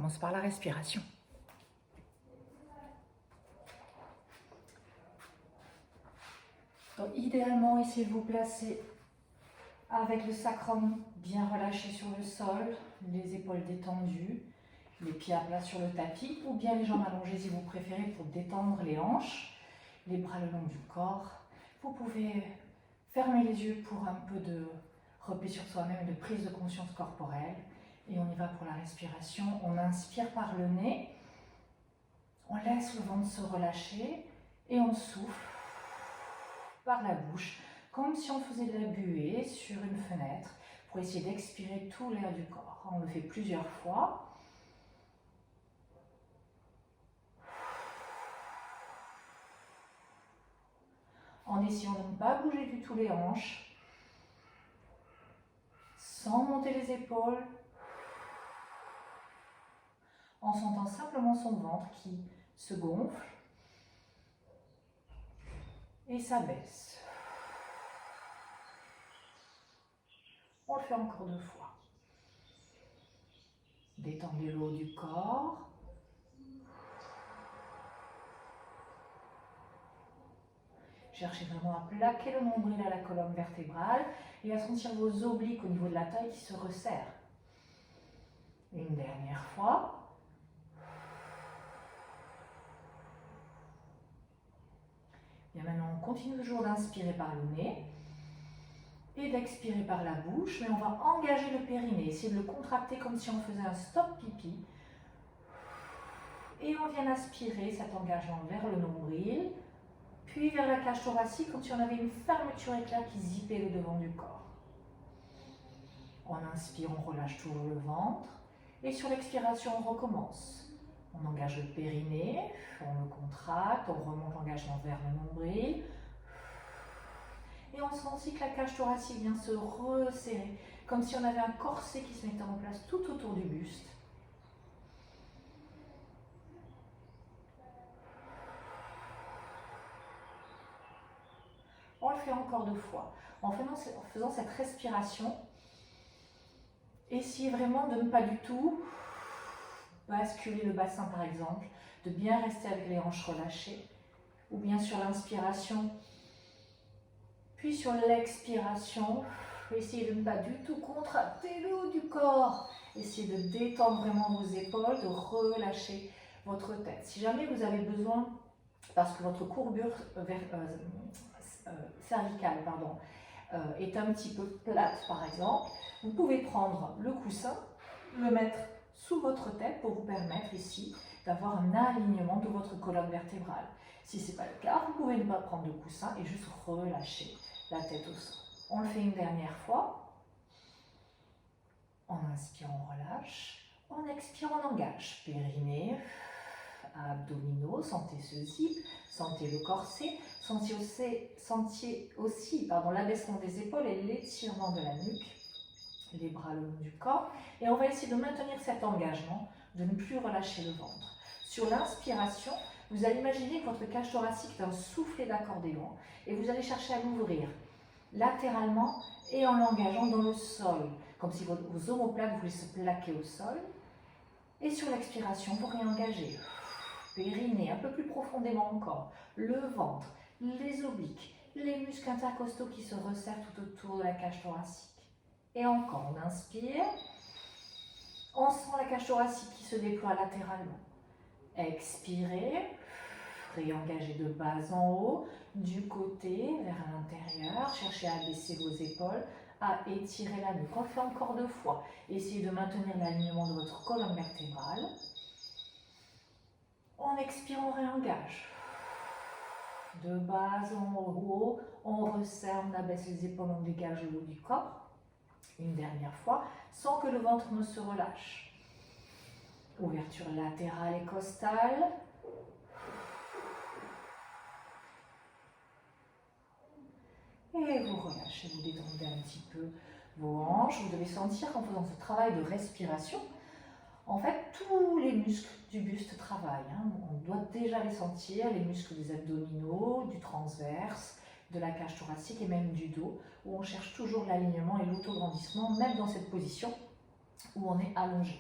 commence par la respiration. Donc, idéalement, essayez de vous placer avec le sacrum bien relâché sur le sol, les épaules détendues, les pieds à plat sur le tapis, ou bien les jambes allongées si vous préférez pour détendre les hanches, les bras le long du corps. Vous pouvez fermer les yeux pour un peu de repli sur soi-même et de prise de conscience corporelle. Et on y va pour la respiration. On inspire par le nez, on laisse le ventre se relâcher et on souffle par la bouche, comme si on faisait de la buée sur une fenêtre, pour essayer d'expirer tout l'air du corps. On le fait plusieurs fois. En essayant de ne pas bouger du tout les hanches, sans monter les épaules, en sentant simplement son ventre qui se gonfle et s'abaisse. On le fait encore 2 fois. Détendez le haut du corps. Cherchez vraiment à plaquer le nombril à la colonne vertébrale et à sentir vos obliques au niveau de la taille qui se resserrent. Une dernière fois. Et maintenant, on continue toujours d'inspirer par le nez et d'expirer par la bouche, mais on va engager le périnée, essayer de le contracter comme si on faisait un stop pipi. Et on vient aspirer cet engagement vers le nombril, puis vers la cage thoracique, comme si on avait une fermeture éclair qui zippait le devant du corps. On inspire, on relâche toujours le ventre, et sur l'expiration, on recommence. On engage le périnée, on le contracte, on remonte l'engagement vers le nombril. Et on sent aussi que la cage thoracique vient se resserrer, comme si on avait un corset qui se mettait en place tout autour du buste. On le fait encore 2 fois. En faisant cette respiration, essayez vraiment de ne pas du tout basculer le bassin par exemple, de bien rester avec les hanches relâchées, ou bien sur l'inspiration, puis sur l'expiration, essayez de ne pas du tout contracter le haut du corps, essayez de détendre vraiment vos épaules, de relâcher votre tête. Si jamais vous avez besoin, parce que votre courbure cervicale est un petit peu plate par exemple, vous pouvez prendre le coussin, le mettre sous votre tête pour vous permettre ici d'avoir un alignement de votre colonne vertébrale. Si ce n'est pas le cas, vous pouvez ne pas prendre de coussin et juste relâcher la tête au sol. On le fait une dernière fois. En inspirant, on relâche. En expirant, on engage. Périnée, abdominaux, sentez ce zip, sentez le corset, sentez aussi l'abaissement des épaules et l'étirement de la nuque. Les bras le long du corps, et on va essayer de maintenir cet engagement, de ne plus relâcher le ventre. Sur l'inspiration, vous allez imaginer que votre cage thoracique est un soufflet d'accordéon, et vous allez chercher à l'ouvrir latéralement et en l'engageant dans le sol, comme si vos omoplates voulaient se plaquer au sol. Et sur l'expiration, vous réengagez. Périnée, un peu plus profondément encore, le ventre, les obliques, les muscles intercostaux qui se resserrent tout autour de la cage thoracique. Et encore, on inspire, on sent la cage thoracique qui se déploie latéralement. Expirez, réengagez de bas en haut, du côté vers l'intérieur, cherchez à baisser vos épaules, à étirer la nuque. On le fait encore 2 fois. Essayez de maintenir l'alignement de votre colonne vertébrale. On expire, on réengage. De bas en haut, on resserre, on abaisse les épaules, on dégage le haut du corps. Une dernière fois, sans que le ventre ne se relâche. Ouverture latérale et costale. Et vous relâchez, vous détendez un petit peu vos hanches. Vous devez sentir qu'en faisant ce travail de respiration, en fait, tous les muscles du buste travaillent. On doit déjà les sentir, les muscles des abdominaux, du transverse, de la cage thoracique et même du dos, où on cherche toujours l'alignement et l'autograndissement, même dans cette position où on est allongé.